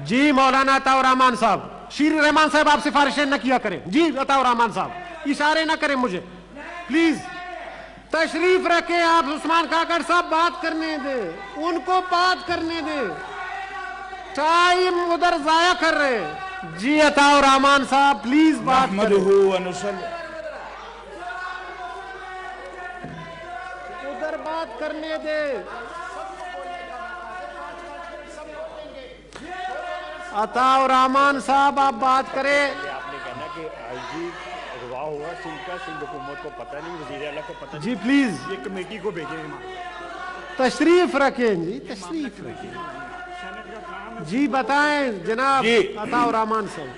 جی مولانا عطاء الرحمان صاحب، شیر رحمان صاحب آپ سفارشیں نہ کیا کریں. جی عطاء الرحمان صاحب اشارے نہ کریں مجھے پلیز. تشریف رکھیں آپ. عثمان کاکڑ صاحب بات کرنے دیں، ان کو بات کرنے دیں، ٹائم ادھر ضائع کر رہے ہیں. جی عطاء الرحمان صاحب پلیز بات کریں، ادھر بات کرنے دیں. عطاء الرحمان صاحب آپ بات کریں. آپ نے کہنا کہ آئی جی اغوا ہوا سندھ کا، سندھ حکومت کو پتہ نہیں، وزیر اعلیٰ کو پتہ نہیں. جی پلیز یہ کمیٹی کو بھیجیں. تشریف رکھیں. جی تشریف رکھیں. جی بتائیں جناب عطاء الرحمان صاحب.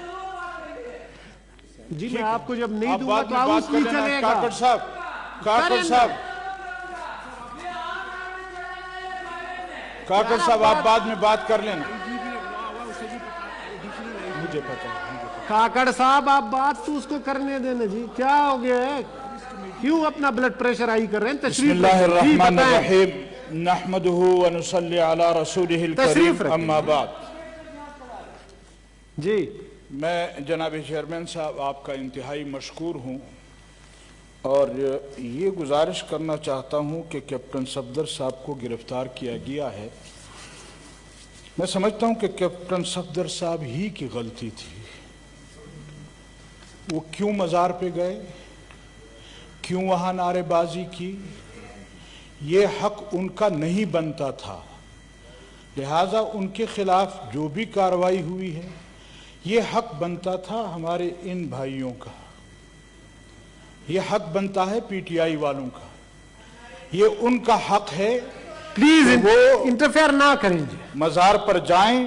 جی میں آپ کو جب نہیں دوں گا تو ہاؤس نہیں چلے گا. کاکڑ صاحب آپ بعد میں بات کر لینا. مجھے پتا ہے. کاکڑ صاحب آپ بات تو اس کو کرنے دینا. جی کیا ہو گیا ہے، کیوں اپنا بلڈ پریشر ہائی کر رہے ہیں؟ بسم اللہ الرحمن الرحیم، نحمدہ ونصلی علی رسولہ الکریم، اما بعد. جی میں جناب چیئرمین صاحب آپ کا انتہائی مشکور ہوں اور یہ گزارش کرنا چاہتا ہوں کہ کیپٹن صفدر صاحب کو گرفتار کیا گیا ہے. میں سمجھتا ہوں کہ کیپٹن صفدر صاحب ہی کی غلطی تھی. وہ کیوں مزار پہ گئے، کیوں وہاں نعرے بازی کی، یہ حق ان کا نہیں بنتا تھا. لہٰذا ان کے خلاف جو بھی کارروائی ہوئی ہے یہ حق بنتا تھا ہمارے ان بھائیوں کا، یہ حق بنتا ہے پی ٹی آئی والوں کا، یہ ان کا حق ہے. پلیز وہ انٹرفیئر نہ کریں. جی مزار پر جائیں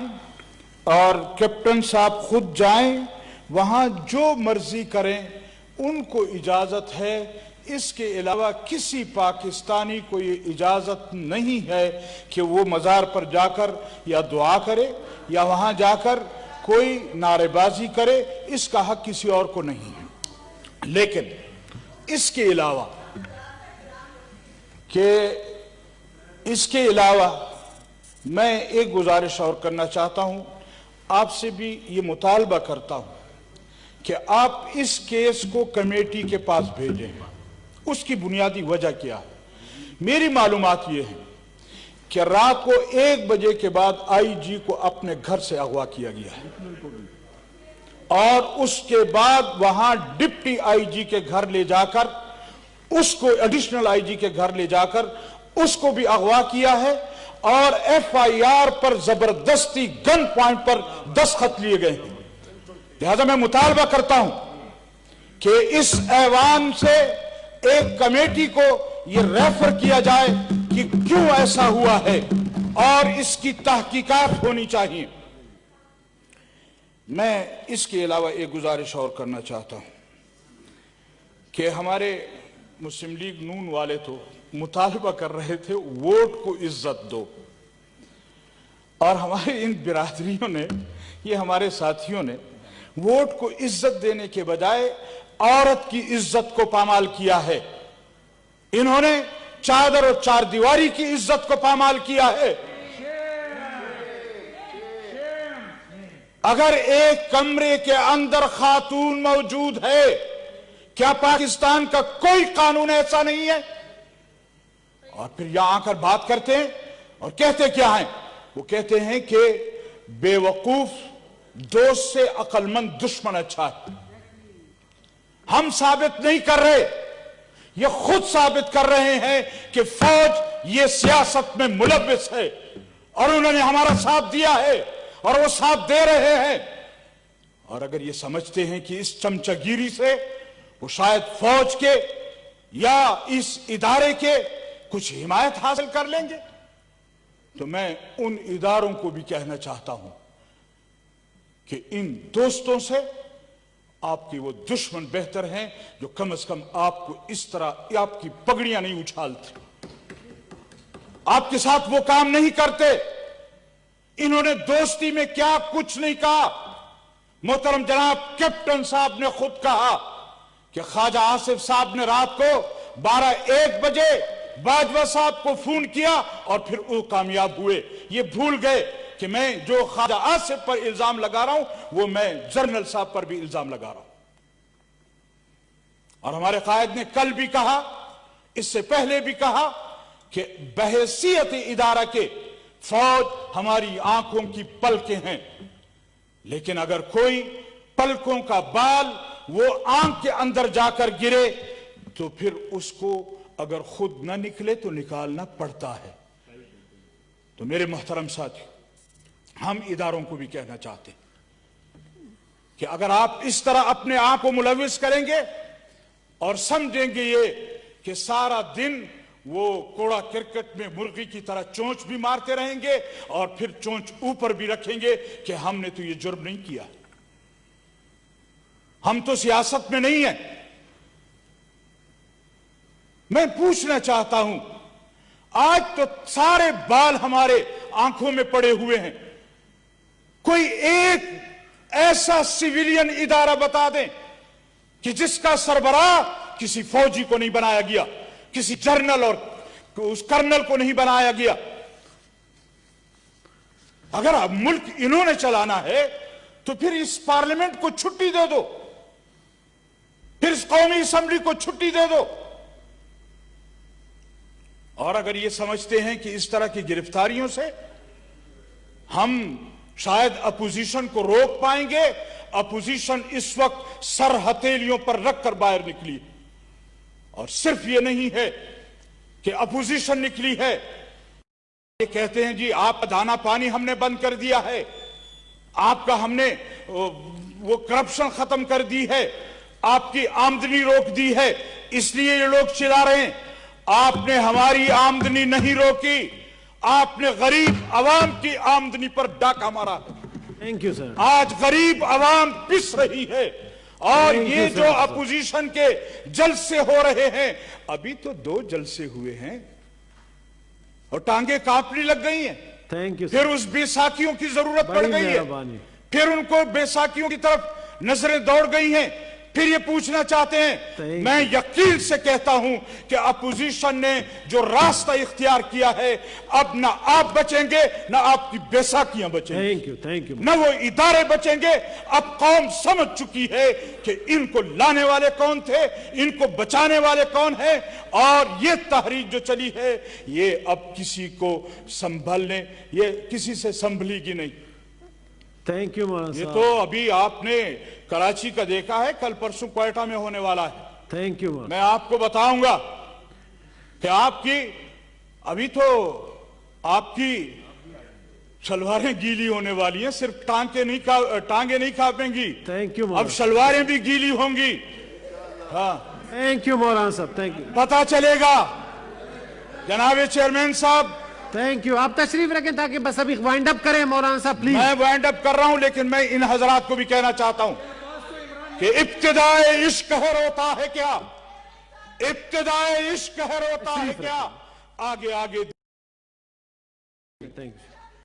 اور کیپٹن صاحب خود جائیں، وہاں جو مرضی کریں، ان کو اجازت ہے. اس کے علاوہ کسی پاکستانی کو یہ اجازت نہیں ہے کہ وہ مزار پر جا کر یا دعا کرے یا وہاں جا کر کوئی نعرے بازی کرے. اس کا حق کسی اور کو نہیں ہے. لیکن اس کے علاوہ میں ایک گزارش اور کرنا چاہتا ہوں. آپ سے بھی یہ مطالبہ کرتا ہوں کہ آپ اس کیس کو کمیٹی کے پاس بھیجیں. اس کی بنیادی وجہ کیا ہے؟ میری معلومات یہ ہے کہ رات کو 1 بجے کے بعد آئی جی کو اپنے گھر سے اغوا کیا گیا ہے اور اس کے بعد وہاں ڈپٹی آئی جی کے گھر لے جا کر اس کو، ایڈیشنل آئی جی کے گھر لے جا کر اس کو بھی اغوا کیا ہے اور ایف آئی آر پر زبردستی گن پوائنٹ پر دستخط لیے گئے ہیں. لہذا میں مطالبہ کرتا ہوں کہ اس ایوان سے ایک کمیٹی کو یہ ریفر کیا جائے کہ کیوں ایسا ہوا ہے اور اس کی تحقیقات ہونی چاہیے. میں اس کے علاوہ ایک گزارش اور کرنا چاہتا ہوں کہ ہمارے مسلم لیگ نون والے تو مطالبہ کر رہے تھے ووٹ کو عزت دو، اور ہمارے ان برادریوں نے، یہ ہمارے ساتھیوں نے ووٹ کو عزت دینے کے بجائے عورت کی عزت کو پامال کیا ہے. انہوں نے چادر اور چار دیواری کی عزت کو پامال کیا ہے. اگر ایک کمرے کے اندر خاتون موجود ہے، کیا پاکستان کا کوئی قانون ایسا نہیں ہے؟ اور پھر یہاں آ کر بات کرتے ہیں اور کہتے کیا ہیں؟ وہ کہتے ہیں کہ بے وقوف دوست سے عقل مند دشمن اچھا ہے. ہم ثابت نہیں کر رہے، یہ خود ثابت کر رہے ہیں کہ فوج یہ سیاست میں ملوث ہے اور انہوں نے ہمارا ساتھ دیا ہے اور وہ ساتھ دے رہے ہیں. اور اگر یہ سمجھتے ہیں کہ اس چمچگیری سے وہ شاید فوج کے یا اس ادارے کے کچھ حمایت حاصل کر لیں گے، تو میں ان اداروں کو بھی کہنا چاہتا ہوں کہ ان دوستوں سے آپ کی وہ دشمن بہتر ہیں جو کم از کم آپ کو اس طرح آپ کی پگڑیاں نہیں اچھالتے، آپ کے ساتھ وہ کام نہیں کرتے. انہوں نے دوستی میں کیا کچھ نہیں کہا. محترم جناب کیپٹن صاحب نے خود کہا کہ خواجہ آصف صاحب نے رات کو 12-1 بجے باجوہ صاحب کو فون کیا اور پھر وہ کامیاب ہوئے. یہ بھول گئے کہ میں جو خواجہ آصف پر الزام لگا رہا ہوں وہ میں جنرل صاحب پر بھی الزام لگا رہا ہوں. اور ہمارے قائد نے کل بھی کہا, اس سے پہلے بھی کہا کہ بحیثیت ادارہ کے فوج ہماری آنکھوں کی پلکیں ہیں, لیکن اگر کوئی پلکوں کا بال وہ آنکھ کے اندر جا کر گرے تو پھر اس کو اگر خود نہ نکلے تو نکالنا پڑتا ہے. تو میرے محترم ساتھی, ہم اداروں کو بھی کہنا چاہتے ہیں کہ اگر آپ اس طرح اپنے آپ کو ملوث کریں گے اور سمجھیں گے یہ کہ سارا دن وہ کوڑا کرکٹ میں مرغی کی طرح چونچ بھی مارتے رہیں گے اور پھر چونچ اوپر بھی رکھیں گے کہ ہم نے تو یہ جرم نہیں کیا, ہم تو سیاست میں نہیں ہیں. میں پوچھنا چاہتا ہوں, آج تو سارے بال ہمارے آنکھوں میں پڑے ہوئے ہیں, کوئی ایک ایسا سیویلین ادارہ بتا دیں کہ جس کا سربراہ کسی فوجی کو نہیں بنایا گیا, کسی جنرل اور اس کرنل کو نہیں بنایا گیا. اگر اب ملک انہوں نے چلانا ہے تو پھر اس پارلیمنٹ کو چھٹی دے دو, پھر اس قومی اسمبلی کو چھٹی دے دو. اور اگر یہ سمجھتے ہیں کہ اس طرح کی گرفتاریوں سے ہم شاید اپوزیشن کو روک پائیں گے, اپوزیشن اس وقت سر ہتھیلیوں پر رکھ کر باہر نکلی. اور صرف یہ نہیں ہے کہ اپوزیشن نکلی ہے, یہ کہتے ہیں جی آپ کا دانا پانی ہم نے بند کر دیا ہے, آپ کا ہم نے وہ کرپشن ختم کر دی ہے, آپ کی آمدنی روک دی ہے, اس لیے یہ لوگ چلا رہے ہیں. آپ نے ہماری آمدنی نہیں روکی, آپ نے غریب عوام کی آمدنی پر ڈاکہ مارا. Thank you sir. آج غریب عوام پس رہی ہے, اور یہ جو اپوزیشن کے جلسے ہو رہے ہیں, ابھی تو 2 جلسے ہوئے ہیں اور ٹانگیں کانپنے لگ گئی ہیں. Thank you. پھر اس بیساکھیوں کی ضرورت پڑ گئی ہے, پھر ان کو بیساکھیوں کی طرف نظریں دوڑ گئی ہیں. پھر یہ پوچھنا چاہتے ہیں, میں یقین سے کہتا ہوں کہ اپوزیشن نے جو راستہ اختیار کیا ہے, اب نہ آپ بچیں گے نہ آپ کی بیساکھیاں بچیں گی, تھینک یو. نہ وہ ادارے بچیں گے. اب قوم سمجھ چکی ہے کہ ان کو لانے والے کون تھے, ان کو بچانے والے کون ہیں, اور یہ تحریک جو چلی ہے یہ اب کسی کو سنبھلنے, یہ کسی سے سنبھلی گی نہیں. تھینک یو مولانا یہ صاحب. تو ابھی آپ نے کراچی کا دیکھا ہے, کل پرسوں کوئٹہ میں ہونے والا ہے. تھینک یو مولانا. میں آپ کو بتاؤں گا کہ آپ کی ابھی تو آپ کی شلواریں گیلی ہونے والی ہیں, صرف ٹانگیں نہیں کانپیں گی, تھینک یو اب مولانا. شلواریں بھی گیلی ہوں گی. ہاں, تھینک یو مولانا صاحب. Thank you. پتا چلے گا. جناب چیئرمین صاحب, تھینک یو. آپ تشریف رکھیں تاکہ بس ابھی وائنڈ اپ کریں مولانا صاحب پلیز. میں وائنڈ اپ کر رہا ہوں, لیکن میں ان حضرات کو بھی کہنا چاہتا ہوں کہ ابتدائے عشق ہے روتا ہے کیا, ابتدائے عشق ہے روتا ہے کیا, آگے آگے. Thank you.